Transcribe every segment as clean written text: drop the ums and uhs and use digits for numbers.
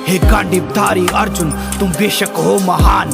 हे गांडीवधारी अर्जुन, तुम बेशक हो महान,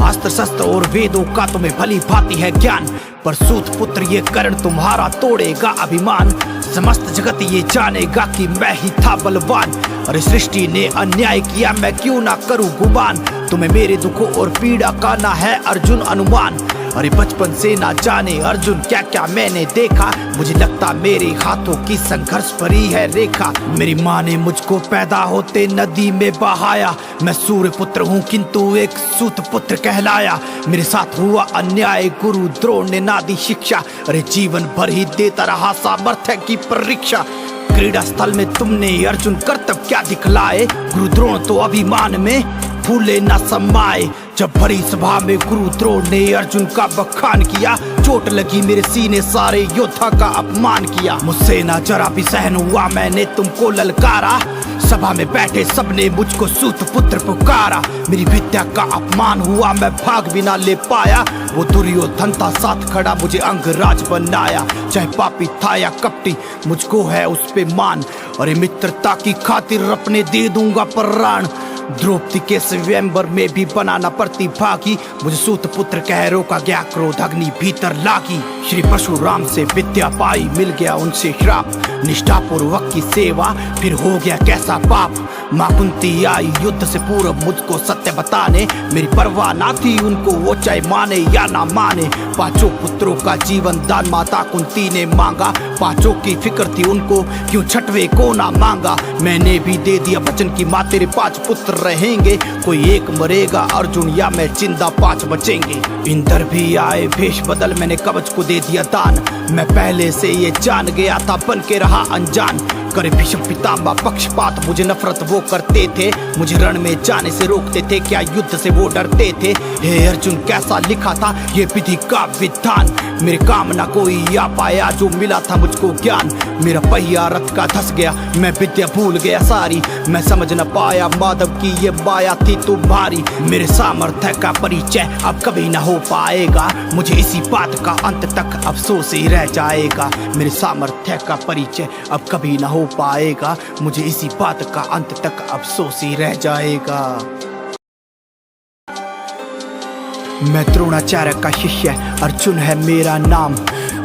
अस्त्र शस्त्र और वेदों का तुम्हें भली भांति है ज्ञान, पर सूत पुत्र ये कर्ण तुम्हारा तोड़ेगा अभिमान। समस्त जगत ये जानेगा कि मैं ही था बलवान, अरे सृष्टि ने अन्याय किया मैं क्यों ना करूं गुमान। तुम्हें मेरे दुखों और पीड़ा का ना है अर्जुन अनुमान, अरे बचपन से ना जाने अर्जुन क्या क्या मैंने देखा, मुझे लगता मेरे हाथों की संघर्ष भरी है रेखा। मेरी माँ ने मुझको पैदा होते नदी में बहाया, मैं सूर्य पुत्र हूँ किंतु एक सूत पुत्र कहलाया। मेरे साथ हुआ अन्याय गुरु द्रोण ने ना दी शिक्षा, अरे जीवन भर ही देता रहा सामर्थ्य की परीक्षा। क्रीड़ा स्थल में तुमने अर्जुन कर्तव्य क्या दिखलाए, गुरु द्रोण तो अभिमान में फूले न समाए। जब भरी सभा में गुरु द्रोण ने अर्जुन का बखान किया, चोट लगी मेरे सीने सारे योद्धा का अपमान किया। मुझसे ना जरा भी सहन हुआ मैंने तुमको ललकारा, सभा में बैठे सबने मुझको सूत पुत्र पुकारा। मेरी विद्या का अपमान हुआ मैं भाग भी ना ले पाया, वो दुर्योधन था साथ खड़ा मुझे अंगराज बनाया। चाहे पापी था या कपटी मुझको है उस पे मान, अरे मित्रता की खातिर अपने दे दूंगा प्राण। द्रौपदी के स्वयंवर में भी बनाना पड़ती भागी, मुझे सूत पुत्र कह रोका गया क्रोध अग्नि भीतर लागी। श्री परशुराम से विद्या पाई मिल गया उनसे श्राप, निष्ठा पूर्वक की सेवा फिर हो गया कैसा पाप। माँ कुंती आई युद्ध से पूर्व मुझको सत्य बताने, मेरी परवाह ना थी उनको वो चाहे माने या ना माने। पांचों पुत्रों का जीवन दान माता कुंती ने मांगा, पांचों की फिक्र थी उनको क्यों छठवे को ना मांगा। मैंने भी दे दिया वचन की माँ तेरे 5 पुत्र रहेंगे, कोई एक मरेगा अर्जुन या मैं जिंदा 5 बचेंगे। इंद्र भी आए भेष बदल मैंने कवच को दे दिया दान, मैं पहले से ये जान गया था बन के रहा अनजान। करे भीष्म पितामह पक्षपात मुझे नफरत वो करते थे, मुझे रण में जाने से रोकते थे क्या युद्ध से वो डरते थे। हे अर्जुन कैसा लिखा था ये विधि का विधान, मेरे काम ना कोई आ पाया जो मिला था मुझको ज्ञान। मेरा पहिया रथ का धस गया मैं विद्या भूल गया सारी, मैं समझ न पाया माधव की ये माया थी तुम्हारी। मेरे सामर्थ्य का परिचय अब कभी ना हो पाएगा, मुझे इसी बात का अंत तक अफसोस ही रह जाएगा। मेरे सामर्थ्य का परिचय अब कभी ना हो पाएगा, मुझे इसी बात का अंत तक अफसोस ही रह जाएगा। मैं द्रोणाचार्य का शिष्य अर्जुन है मेरा नाम,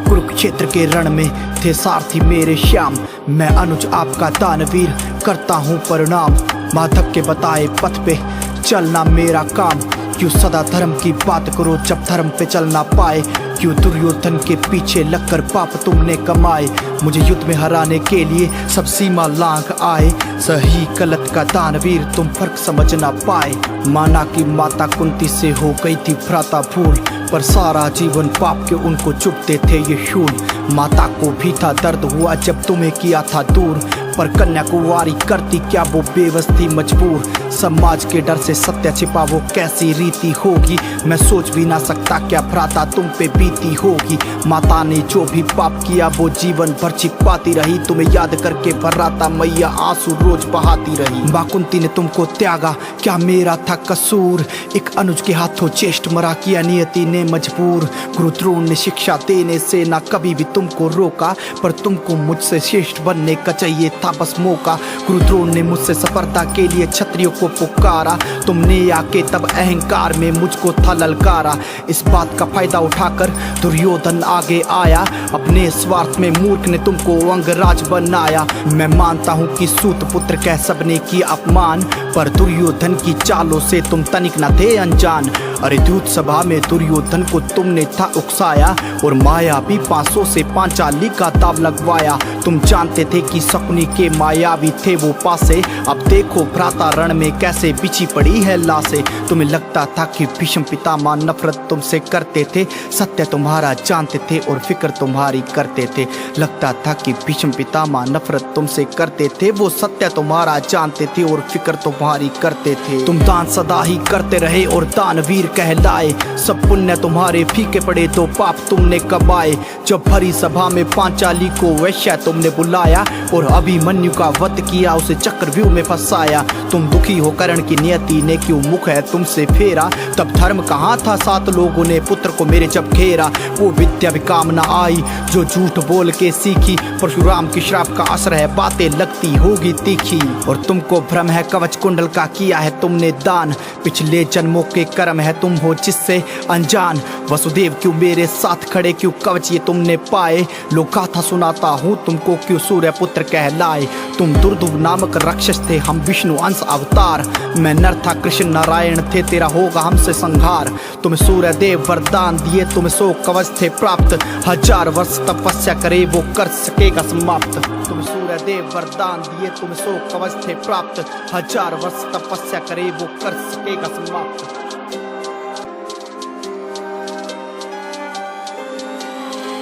कुरुक्षेत्र के रण में थे सारथी मेरे श्याम। मैं अनुज आपका दानवीर करता हूँ प्रणाम, माधव के बताए पथ पे चलना मेरा काम। क्यों सदा धर्म की बात करो जब धर्म पे चल ना पाए, क्यों दुर्योधन के पीछे लगकर पाप तुमने कमाए। मुझे युद्ध में हराने के लिए सब सीमा लांघ आए, सही गलत का दानवीर तुम फर्क समझ ना पाए। माना कि माता कुंती से हो गई थी भ्राता भूल, पर सारा जीवन पाप के उनको चुभते थे ये शूल। माता को भी था दर्द हुआ जब तुम्हें किया था दूर, पर कन्या कुंवारी करती क्या वो बेबस थी मजबूर। समाज के डर से सत्य छिपा वो कैसी रीति होगी, मैं सोच भी ना सकता क्या भ्राता तुम पे बीती होगी। माता ने जो भी पाप किया वो जीवन भर छिपाती रही, तुम्हें याद करके भर्राता मैया आंसू रोज बहाती रही। माँ कुंती ने तुमको त्यागा क्या मेरा था कसूर, एक अनुज के हाथों चेष्ट मरा किया नियति ने मजबूर। गुरु द्रोण ने शिक्षा देने से ना कभी भी तुमको रोका, पर तुमको मुझसे श्रेष्ठ बनने का चाहिए था बस मौका। गुरु द्रोण ने मुझसे सफलता के लिए क्षत्रियों को पुकारा, तुमने आके तब अहंकार में मुझको था ललकारा। इस बात का फायदा उठाकर दुर्योधन आगे आया, अपने स्वार्थ में मूर्ख ने तुमको अंगराज बनाया। मैं मानता हूँ कि सूत पुत्र कह सबने की अपमान, पर दुर्योधन की चालों से तुम तनिक न थे अनजान। अरे दूत सभा में दुर्योधन को तुमने था उकसाया, और मायावी 500 से पांचाली का दाव लगवाया। तुम जानते थे कि शकुनी के मायावी थे वो पासे, अब देखो भ्राता रण में कैसे बिछी पड़ी है लाशें। तुम्हें लगता था कि भीष्म पितामह नफरत तुमसे करते थे, सत्य तुम्हारा जानते थे और फिक्र तुम्हारी करते थे। लगता था कि भीष्म पितामह नफरत तुमसे करते थे, वो सत्य तुम्हारा जानते थे और फिक्र तुम्हारी करते थे। तुम दान सदा ही करते रहे और दानवीर कहलाए। सब पुण्य तुम्हारे फीके पड़े तो पाप तुमने कबाए। जब भरी सभा में पांचाली को वैश्य तुमने बुलाया और अभिमन्यु का वध किया, उसे चक्रव्यूह में फंसाया। तुम दुखी हो कर्ण की नियति ने क्यों मुख है तुमसे फेरा। तब धर्म कहाँ था, 7 लोगों ने पुत्र को मेरे जब घेरा। वो विद्या भी काम न आई जो झूठ बोल के सीखी। परशुराम की श्राप का असर है, बातें लगती होगी तीखी। और तुमको भ्रम है कवच कुंडल का, किया है तुमने दान। पिछले जन्मों के कर्म है, तुम हो जिससे अनजान। वसुदेव क्यों मेरे साथ खड़े, क्यों कवच ये तुमने पाए। लोक गाथा सुनाता हूँ तुमको, क्यों सूर्य पुत्र कहलाए। तुम दुर्दुभ नामक राक्षस थे, हम विष्णु अंश अवतार। मैं नर था, कृष्ण नारायण थे, तेरा होगा हमसे संहार। तुम्हें सूर्य देव वरदान दिए, तुम्हें 100 कवच थे प्राप्त। 1000 वर्ष तपस्या करे वो कर सकेगा समाप्त। तुम्हें सूर्य देव वरदान दिए, तुम्हें 100 कवच थे प्राप्त। 1000 वर्ष तपस्या करे वो कर सकेगा समाप्त।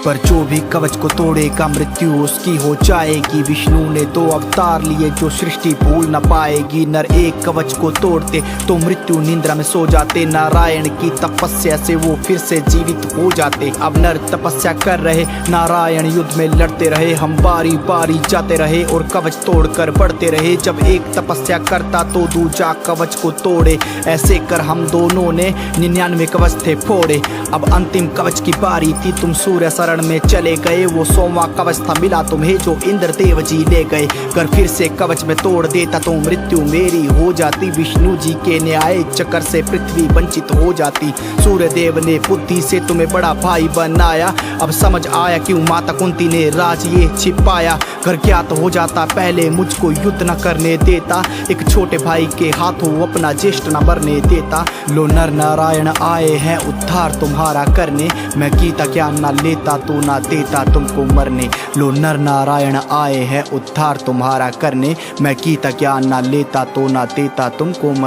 पर जो भी कवच को तोड़ेगा मृत्यु उसकी हो जाएगी। विष्णु ने 2 अवतार लिए जो सृष्टि भूल न पाएगी। नर एक कवच को तोड़ते तो मृत्यु निंद्रा में सो जाते। नारायण की तपस्या से वो फिर से जीवित हो जाते। अब नर तपस्या कर रहे, नारायण युद्ध में लड़ते रहे। हम बारी बारी जाते रहे और कवच तोड़कर बढ़ते रहे। जब एक तपस्या करता तो दूजा कवच को तोड़े। ऐसे कर हम दोनों ने 99 कवच थे फोड़े। अब अंतिम कवच की बारी थी, तुम सूर्य शरण में चले गए। वो 100वां कवच था मिला तुम्हें जो इंद्र देव जी ले गए। कर फिर से कवच में तोड़ देता तो मृत्यु मेरी हो जाती। विष्णु जी के न्याय चक्कर से पृथ्वी वंचित हो जाती। सूर्य देव ने बुद्धि से तुम्हें बड़ा भाई बनाया। अब समझ आया क्यों माता कुंती ने राज ये छिपाया। घर ज्ञात हो जाता पहले मुझको युद्ध न करने देता। एक छोटे भाई के हाथों अपना ज्येष्ठ न मरने देता। लो नर नारायण आए हैं उद्धार तुम्हारा करने। मैं गीता ज्ञान न लेता तो ना देता तुमको मरने। लो नर नारायण आए हैं उद्धार तुम्हारा करने। मैं गीता ज्ञान ना लेता तो ना देता तुमको मरने।